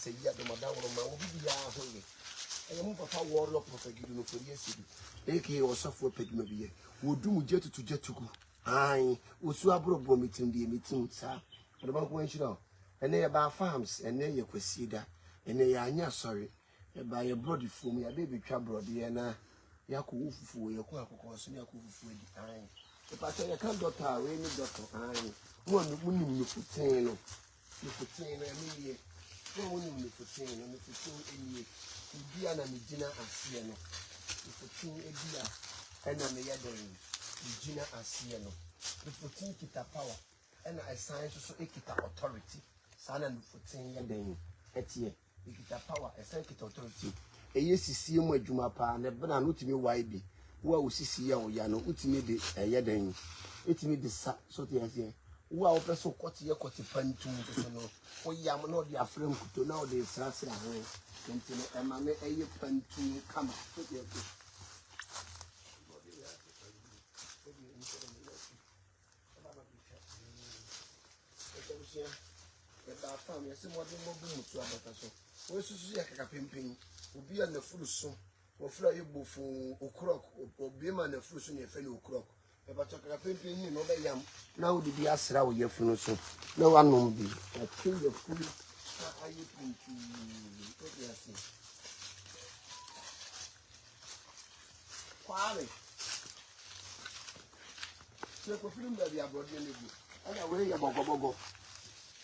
say ya the madam will be holy. I am papa warrior prophet given for yes. AK or software peg maybe. Would do jet to jet to go. Aye, would swabro meeting the meeting, sir. The bank went you know. And they about farms, and then you could see that. And they are not sorry. By a body for me, a baby trouble, and Yaku for your quack, Yaku for the eye. If I say I can't doctor, rainy doctor, aye. One woman you put 10, you put 10, and one woman you put 10, and if you put Indiana Medina and Sieno. If you put a deer, and I'm a yaddering, Medina and Sieno. If you put kita power, and I sign to so kita authority. Sana nufutin ya den etie ikita power esankita authority eyesisi mu adwuma pa na bena no utimi wai bi wo a osisi ya oya no utimi de eye den etimi de sa so te ase wo a opeso kwoti ye kwoti pantum so no wo ya mo no de afrem kuto na wo de srasra ho enti no ema me eye pantum kama so te ase Farm, yes, more than one to about us. Where's Susia Capimping? Will be on the full soon, or fly you buffoon, or crock, or beam on the fruit in your fellow crock. About a pimping, you know, they am now would be asked out your funeral. No one will be. I kill your food. Are you to Quality. So, for film that they are brought in the book. And I wear your bogo.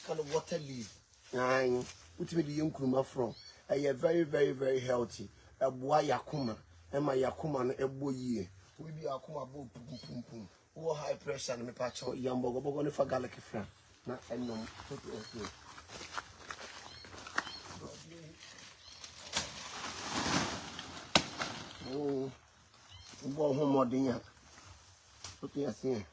Kind of water leaf. Aye, put me the young kruma from. I am very, very, very healthy. A boy yakuma, and my yakuma a boy ye. We be akuma boom, pum, pum, pum. Oh, high pressure and me patch on yambo, but only for galaxy friend. Not I know. Oh, home more than ya. Okay, I see.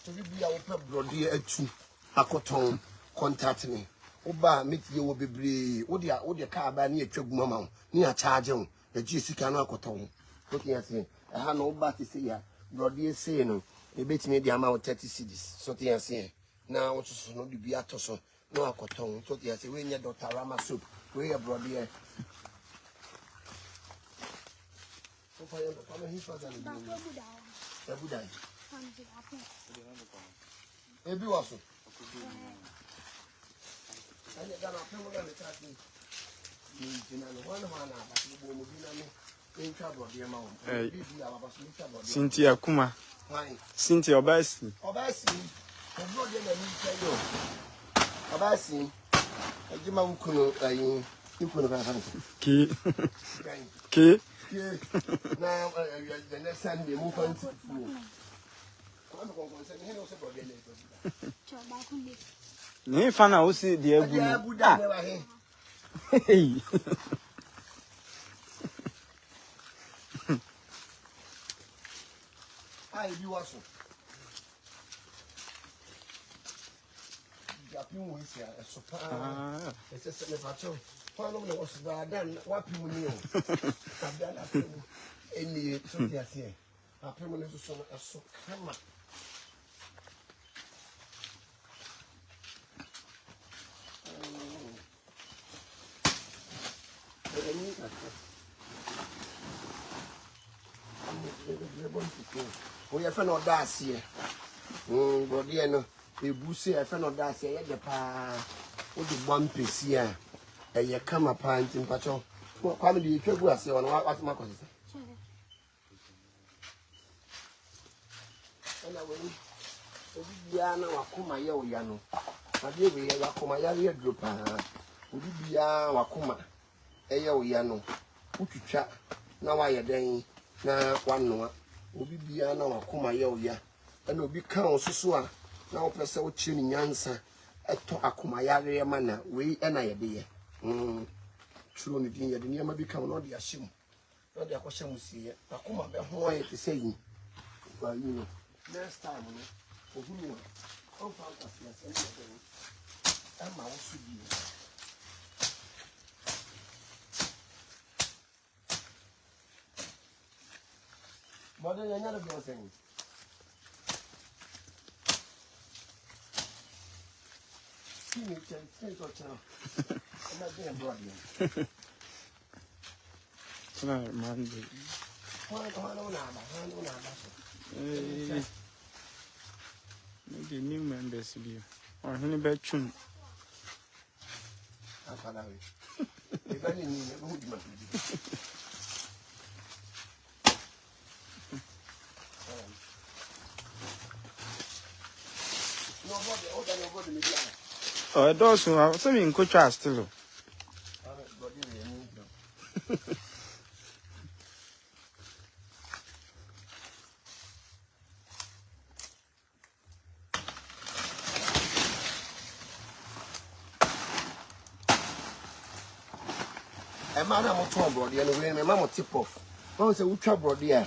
To be our brody to a cotton, contact me. Oba, meet you will be brave. What the car by near Chug Mamma, near charging, the GC cannot cotton. Looking at me, I have no batty say ya, brody saying, they bet me the amount 30 cities. So they are saying, now what's not to be at us, no a cotton. So they are saying, when your daughter Rama soup, where your brody. So for your family, he was a Buddha. Ebi waso. Anya gana pemo na metati. Ni jina no wana wana ba bo mo bina me ntwa bode ma wo. Bibi aba so ntwa bode. Cynthia Kuma. Why? Cynthia Obasi. Obasi. Bode na mi twa yo. Obasi. Ajima nkuno ayi. Nkuno ka fa. K. K. Na the next Sunday move on to. Ni fana o si de abu no. Hey. Ai bi waso. Japin wo isi a sopa. Ese se me pacho. Fano no was badan wapi mu ni o. Badan apu. Eni so ti ase. Apu mu no so so kama. We have no das here. Body no, a bussy, I found no das here. The pa, what the one piece here. A come a pint in patrol. What family you could go see on what my cousin. And I will be Yana Wakuma Yo Yano. I give you Wakuma Yari group. Would you be Wakuma? Ayo Yano. Put your chat. Now I are then. Na one no obi bia na wakoma ye oya na obi kan ososua na opese wo chiri nyansa eto akoma yare ma na we na ye de ye churo ni din ye de niam bi kan no de ahyem no de akohye musie akoma be ho aye te sei ba yi no next time no ohunu o fa afia se e ma wo su bi But then another girl saying. See me, say to child. I'm not being brought in. It's not Monday. Maybe new members here. Or any bedroom. I'm far away. If I didn't need it, who would Oh, it does. Some in coach are still. a man I'm on board, and when my mamma tip off. Once a wood trouble, dear.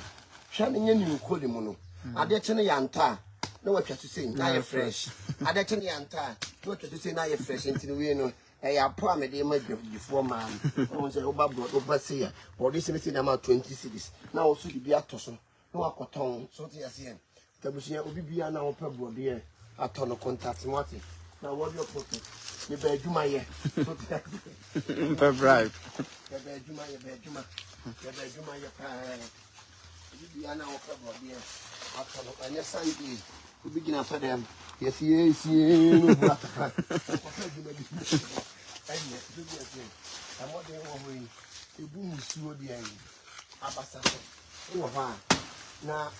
Shining in you, Colimono. I did Yanta. No, what you say, now you're fresh. I did Yanta. What you say, now you're fresh into the window. I promise they might be before man. I was over brought over say, or this anything about 20 cities. Now also to be a tosson. No, I got tongue, so to see him. The machine will be now per board, dear. A ton of contacts, Martin. Now, what your pocket? You better do my year. Per bribe. You better do my bedroom. You better do my pie. You be an hour per board, dear. A ton of your Sunday. We begin after them. Yes, yes, yes. I'm what they were way. You boom, you the end. Abasa. Now,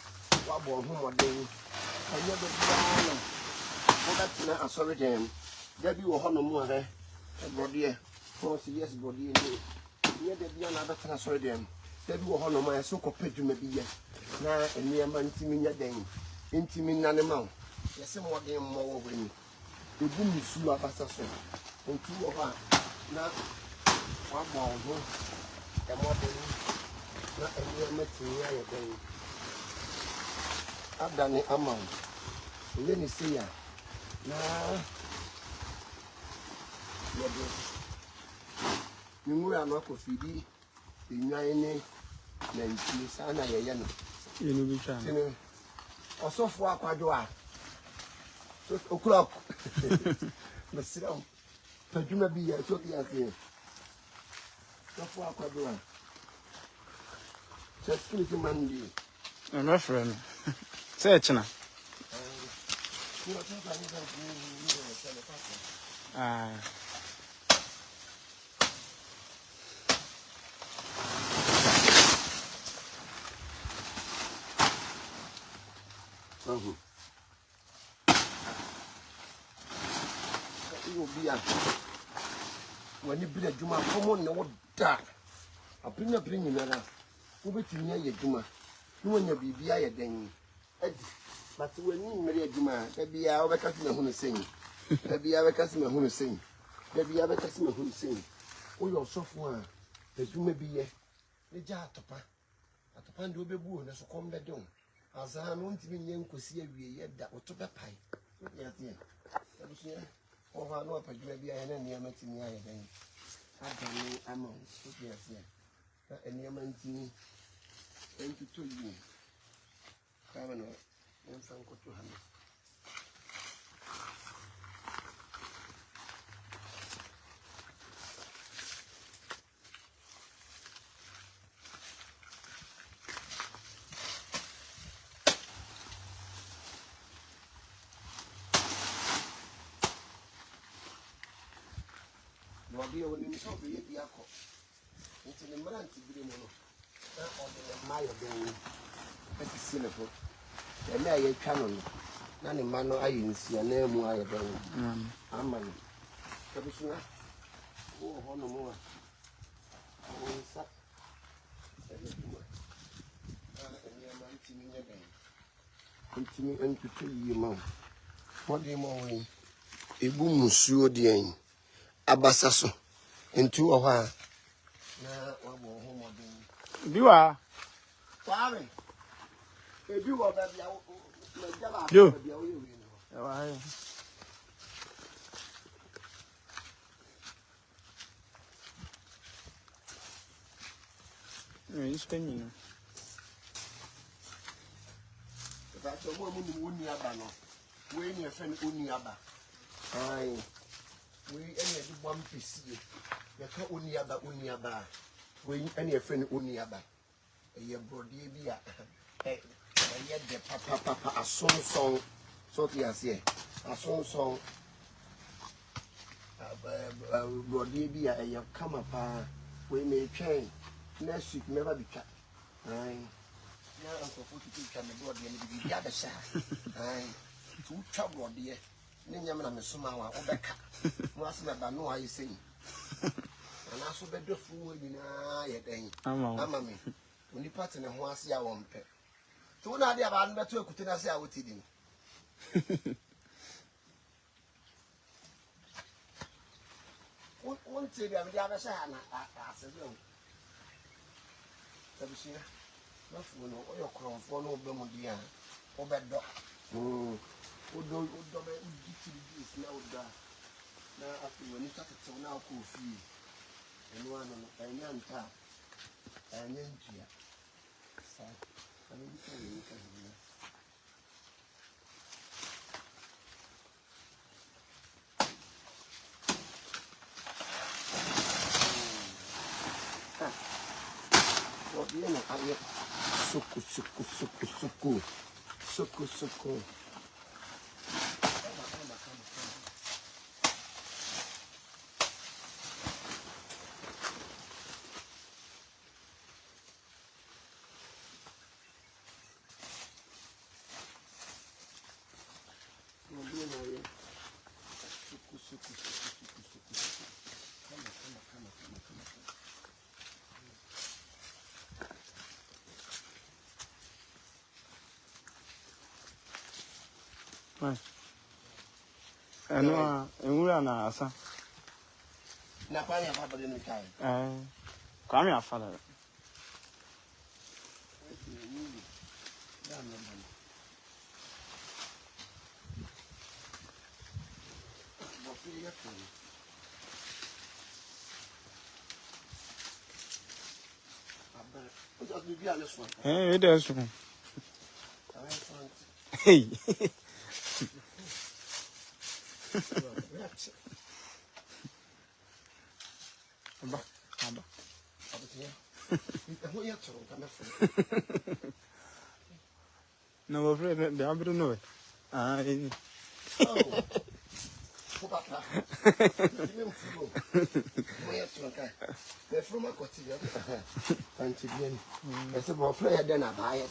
what born home or day? I never done. Oh, that's not a sorry damn. There be a honor more there. A brody. Oh, yes, brody. Near the beyond other than a sorry damn. There be a honor my so compared to maybe yet. Now, and near man timing your dame. Intimate animal. Yes, somewhat game more when you boom, you abasa. And 2 of us. Now, one more, and more than not a year material again. I've done the amount. Let me see ya. Now, you are not for feeding the 9 Sana Yano. You know which one? Or so far, Quadua. 6 o'clock. The sit down. But you may be a short year here. So far, Quadua. Just kill it Monday. I'm a friend. Search now. Ah. You be a when you be a Juma, come on, no dark. I bring a bring in a who near your Juma. You want your baby, I then. But when you marry a Juma, there be our customer who sing. There be our customer who sing. There be our customer who sing. Oh, your software, the Juma be a jar topa. At the pan do be boo, and so come the dome. As I want to be young, could see a yet that was to the pie. Yes, oh, I know maybe I am near meeting me. I don't know, I'm on. Yes, and near meeting 22 years. I don't know. I'm from Cotuhan. When you saw the Yako, it's an emergency green on my day. That's a syllable. The mayor canon. None in Mano, I didn't see a name why I'm a commissioner. Oh, no more. I will suck. Continue and to tell you, Mom. What do you mean? A boom was your dear. Abasaso into a while. You are. Sorry. If you are you. You're spending. But the woman who knew about no. We ain't your friend who knew about. Aye. We ain't one piece. You can't only about. We ain't your friend who knew about. A brody be a yet the papa a song. So yes, yeah. A song. Brody be a come up. We may change. Next week never be cut. Aye. Now I'm supposed to teach them about the other side. Aye. Two trouble, dear. Ninyaman and Sumawa, or the cat. Must never know how you sing. And I saw the fool in a mamma me. When you part in a horse, ya won't pay. So now they have under 2 could say I would eat him. One thing the other side, I said, no. Tabishia, no fool, or your crown for no Bemodia, or bad dog. Oh, do this now. Now, after when you start to now, coffee, and one on a young tap, and then here. So, I mean, you can Suku. Eno enwura na asa. Na kwa ya baba de nkai. Kwa me afala. It does. Hey. No, afraid that I don't know it. From a cottage, I said, well, Freya, then I buy it.